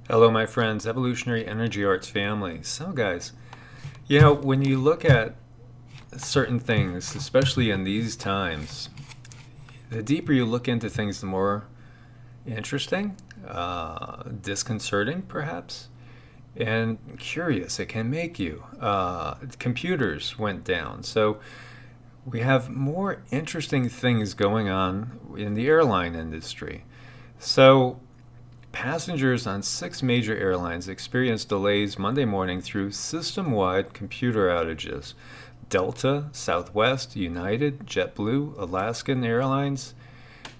Hello, my friends, Evolutionary Energy Arts family. So, guys, when you look at certain things, especially in these times, the deeper you look into things, the more interesting, disconcerting, perhaps, and curious it can make you. Computers went down. So, we have more interesting things going on in the airline industry. So, passengers on six major airlines experienced delays Monday morning through system wide computer outages. Delta, Southwest, United, JetBlue, Alaskan Airlines,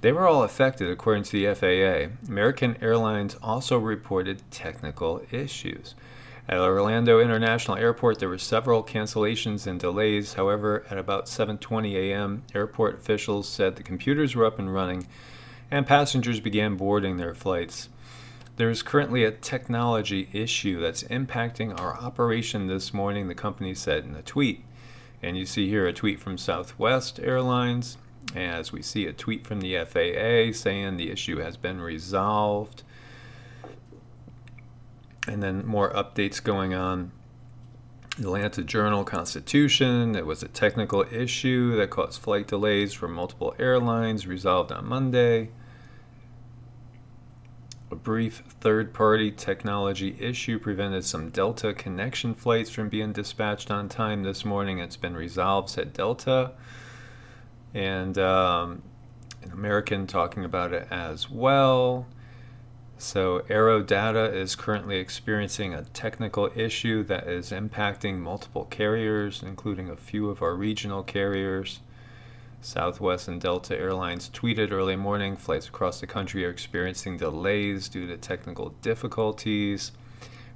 they were all affected according to the FAA. American Airlines also reported technical issues. At Orlando International Airport, there were several cancellations and delays. However, at about 7:20 a.m., airport officials said the computers were up and running and passengers began boarding their flights. There is currently a technology issue that's impacting our operation this morning, the company said in a tweet. And you see here a tweet from Southwest Airlines, as we see a tweet from the FAA saying the issue has been resolved. And then more updates going on. Atlanta Journal-Constitution, it was a technical issue that caused flight delays for multiple airlines, resolved on Monday. A brief third-party technology issue prevented some Delta connection flights from being dispatched on time this morning. It's been resolved, said Delta. And an American talking about it as well. So Aero Data is currently experiencing a technical issue that is impacting multiple carriers, including a few of our regional carriers. Southwest and Delta Airlines tweeted early morning flights across the country are experiencing delays due to technical difficulties.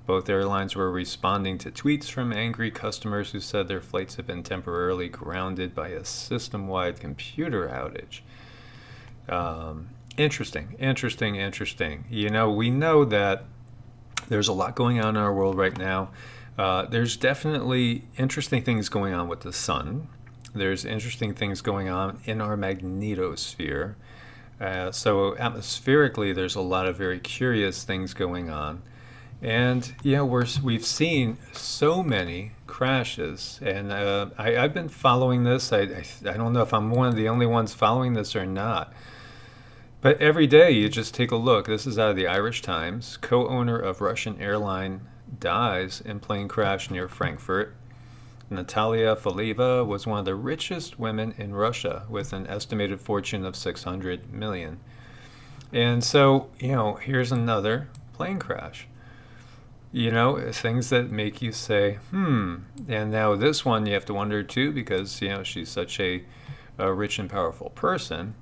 Both airlines were responding to tweets from angry customers who said their flights have been temporarily grounded by a system-wide computer outage. Interesting. We know that there's a lot going on in our world right now. There's definitely interesting things going on with the sun. There's interesting things going on in our magnetosphere. So atmospherically, there's a lot of very curious things going on. And we've seen so many crashes, and I've been following this. I don't know if I'm one of the only ones following this or not. But every day you just take a look. This is out of the Irish Times. Co-owner of Russian airline dies in plane crash near Frankfurt. Natalia Faleva was one of the richest women in Russia with an estimated fortune of 600 million. And so, here's another plane crash. Things that make you say, And now this one you have to wonder too, because, she's such a rich and powerful person.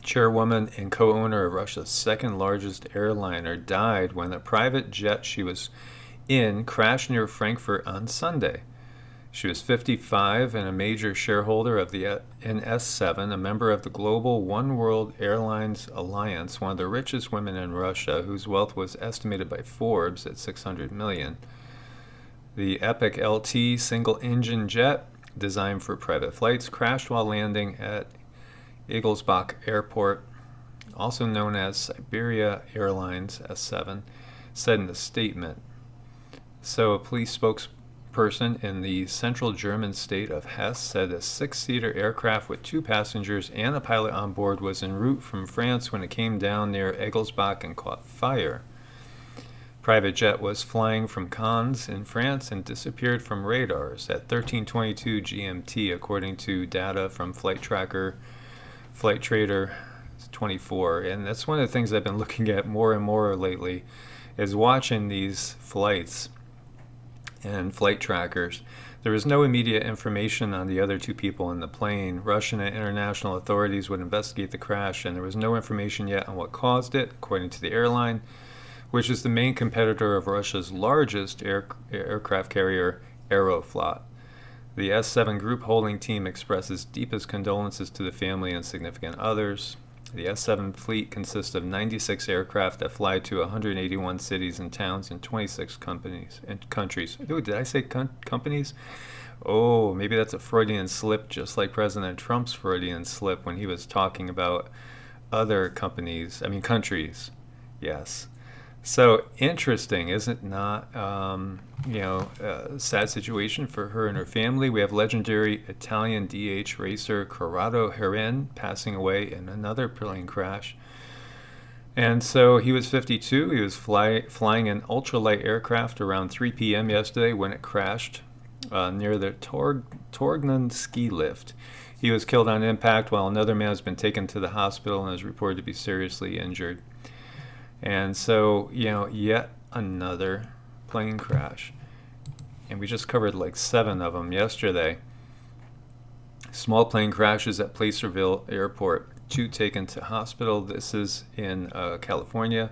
Chairwoman and co-owner of Russia's second largest airliner died when a private jet she was in crashed near Frankfurt on Sunday. She was 55 and a major shareholder of the NS7, a member of the global One World Airlines Alliance, one of the richest women in Russia, whose wealth was estimated by Forbes at 600 million. The Epic LT single-engine jet, designed for private flights, crashed while landing at Egelsbach Airport, also known as Siberia Airlines S7, said in a statement. So a police spokesperson in the central German state of Hesse said a six-seater aircraft with two passengers and a pilot on board was en route from France when it came down near Egelsbach and caught fire. Private jet was flying from Cannes in France and disappeared from radars at 13:22 GMT, according to data from Flight Trader 24. And that's one of the things I've been looking at more and more lately, is watching these flights and flight trackers. There was no immediate information on the other two people in the plane. Russian and international authorities would investigate the crash, and there was no information yet on what caused it, according to the airline, which is the main competitor of Russia's largest aircraft carrier, Aeroflot. The S7 group holding team expresses deepest condolences to the family and significant others. The S7 fleet consists of 96 aircraft that fly to 181 cities and towns in 26 companies and countries. Ooh, did I say companies? Oh, maybe that's a Freudian slip, just like President Trump's Freudian slip when he was talking about other countries. Yes. So interesting, is it not? A sad situation for her and her family. We have legendary Italian DH racer Corrado Herin passing away in another plane crash. And so he was 52. He was flying an ultralight aircraft around 3 p.m. yesterday when it crashed near the Torgnan ski lift. He was killed on impact, while another man has been taken to the hospital and is reported to be seriously injured. And so, yet another plane crash. And we just covered like 7 of them yesterday. Small plane crashes at Placerville Airport. 2 taken to hospital. This is in California.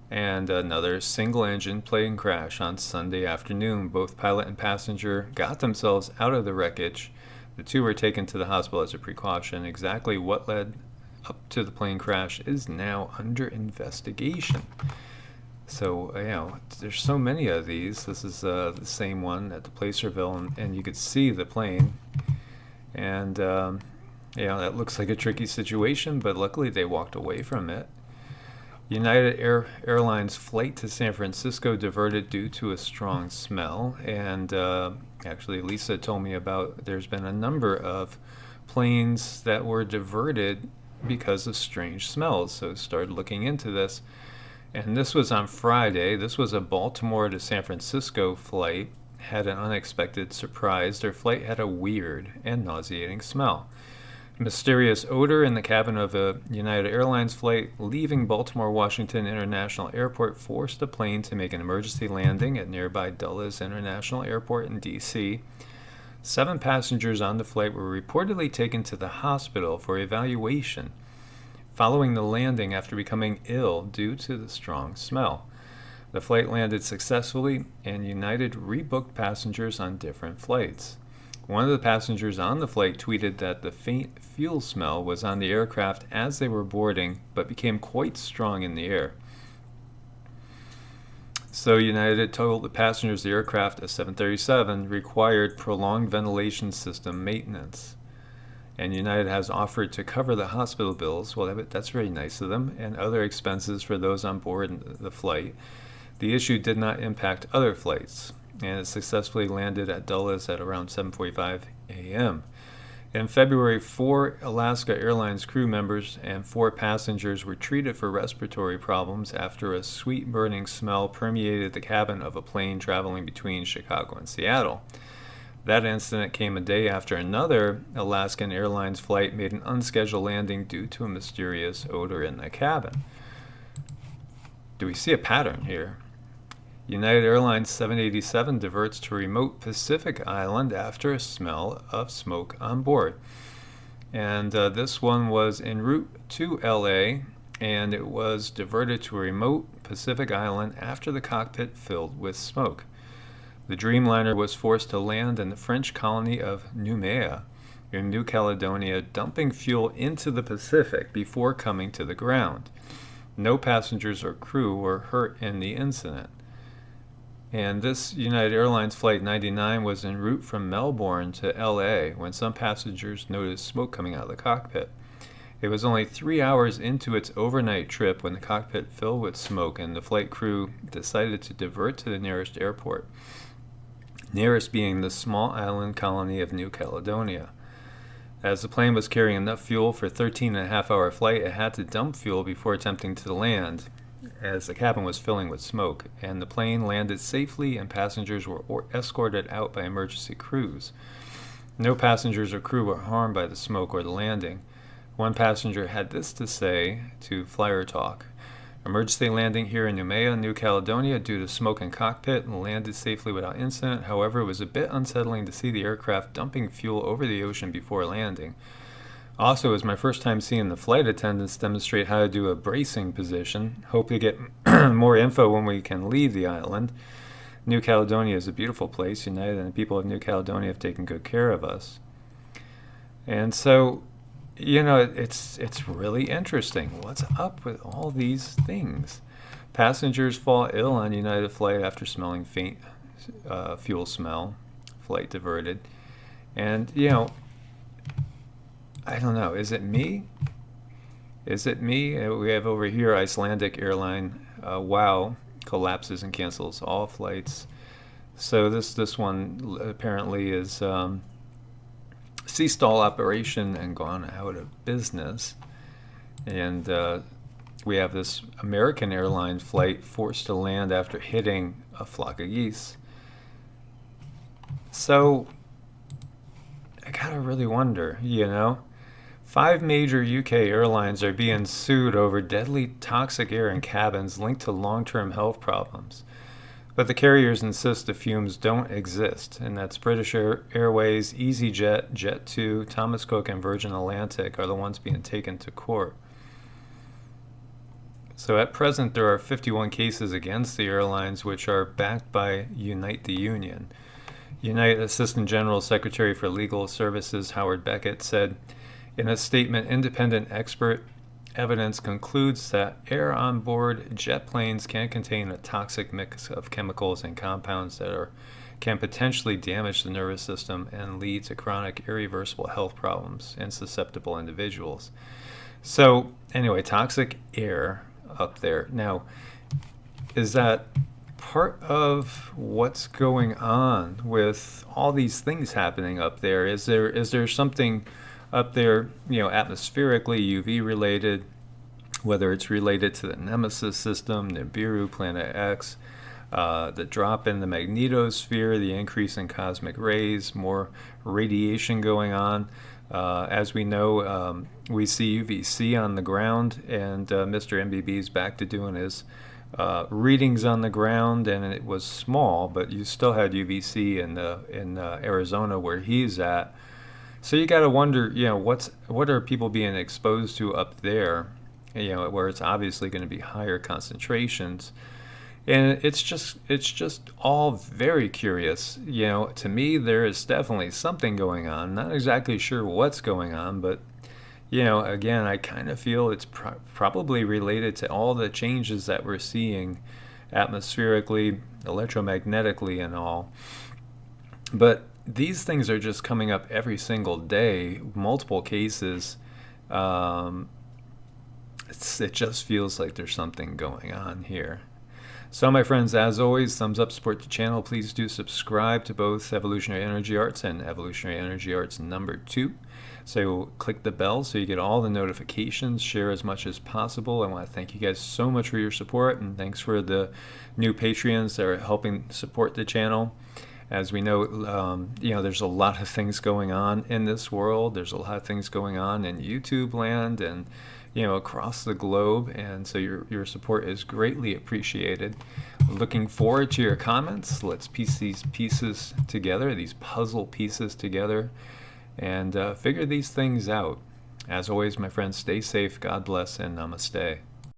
And another single-engine plane crash on Sunday afternoon. Both pilot and passenger got themselves out of the wreckage. The 2 were taken to the hospital as a precaution. Exactly what led up to the plane crash is now under investigation. So, there's so many of these. This is the same one at the Placerville, and you could see the plane. And, that looks like a tricky situation, but luckily they walked away from it. United Airlines flight to San Francisco diverted due to a strong smell. And actually, Lisa told me about there's been a number of planes that were diverted because of strange smells. So started looking into this. And this was on Friday. This was a Baltimore to San Francisco flight. Had an unexpected surprise. Their flight had a weird and nauseating smell. Mysterious odor in the cabin of a United Airlines flight leaving Baltimore Washington International Airport forced the plane to make an emergency landing at nearby Dulles International Airport in D.C. 7 passengers on the flight were reportedly taken to the hospital for evaluation following the landing after becoming ill due to the strong smell. The flight landed successfully, and United rebooked passengers on different flights. One of the passengers on the flight tweeted that the faint fuel smell was on the aircraft as they were boarding, but became quite strong in the air. So United told the passengers the aircraft, a 737, required prolonged ventilation system maintenance. And United has offered to cover the hospital bills, well, that's very nice of them, and other expenses for those on board the flight. The issue did not impact other flights, and it successfully landed at Dulles at around 7:45 a.m. In February, 4 Alaska Airlines crew members and 4 passengers were treated for respiratory problems after a sweet burning smell permeated the cabin of a plane traveling between Chicago and Seattle. That incident came a day after another Alaskan Airlines flight made an unscheduled landing due to a mysterious odor in the cabin. Do we see a pattern here? United Airlines 787 diverts to remote Pacific island after a smell of smoke on board. And this one was en route to LA, and it was diverted to a remote Pacific island after the cockpit filled with smoke. The Dreamliner was forced to land in the French colony of Noumea in New Caledonia, dumping fuel into the Pacific before coming to the ground. No passengers or crew were hurt in the incident. And this United Airlines Flight 99 was en route from Melbourne to LA when some passengers noticed smoke coming out of the cockpit. It was only 3 hours into its overnight trip when the cockpit filled with smoke and the flight crew decided to divert to the nearest airport, nearest being the small island colony of New Caledonia. As the plane was carrying enough fuel for a 13-and-a-half-hour flight, it had to dump fuel before attempting to land, as the cabin was filling with smoke, and the plane landed safely and passengers were escorted out by emergency crews. No passengers or crew were harmed by the smoke or the landing. One passenger had this to say to Flyer Talk: "Emergency landing here in Noumea, New Caledonia due to smoke in cockpit and landed safely without incident. However, it was a bit unsettling to see the aircraft dumping fuel over the ocean before landing. Also, it was my first time seeing the flight attendants demonstrate how to do a bracing position. Hope to get more info when we can leave the island. New Caledonia is a beautiful place. United and the people of New Caledonia have taken good care of us." And so, it's really interesting. What's up with all these things? Passengers fall ill on United flight after smelling faint fuel smell. Flight diverted. And, I don't know. Is it me? We have over here Icelandic airline WOW collapses and cancels all flights. So this one apparently is ceased all operation and gone out of business. And we have this American Airlines flight forced to land after hitting a flock of geese. So I gotta really wonder, 5 major UK airlines are being sued over deadly toxic air in cabins linked to long-term health problems. But the carriers insist the fumes don't exist, and that's British Airways, EasyJet, Jet2, Thomas Cook, and Virgin Atlantic are the ones being taken to court. So at present, there are 51 cases against the airlines, which are backed by Unite the Union. Unite Assistant General Secretary for Legal Services Howard Beckett said, in a statement, independent expert evidence concludes that air on board jet planes can contain a toxic mix of chemicals and compounds that can potentially damage the nervous system and lead to chronic irreversible health problems in susceptible individuals. So anyway, toxic air up there. Now, is that part of what's going on with all these things happening up there? Is there something up there, atmospherically, UV related, whether it's related to the Nemesis system, Nibiru, Planet X, the drop in the magnetosphere, the increase in cosmic rays, more radiation going on. As we know, we see UVC on the ground, and Mr. MBB is back to doing his readings on the ground, and it was small, but you still had UVC in Arizona where he's at. So you got to wonder, what are people being exposed to up there, where it's obviously going to be higher concentrations, and it's just all very curious. To me, there is definitely something going on. Not exactly sure what's going on, but again, I kind of feel it's probably related to all the changes that we're seeing atmospherically, electromagnetically, and all. But these things are just coming up every single day, multiple cases. It just feels like there's something going on here. So my friends, as always, thumbs up, support the channel. Please do subscribe to both Evolutionary Energy Arts and Evolutionary Energy Arts #2. So click the bell so you get all the notifications, share as much as possible. I want to thank you guys so much for your support, and thanks for the new Patreons that are helping support the channel. As we know, there's a lot of things going on in this world. There's a lot of things going on in YouTube land and, across the globe. And so your support is greatly appreciated. Looking forward to your comments. Let's piece these pieces together, these puzzle pieces together, and figure these things out. As always, my friends, stay safe, God bless, and namaste.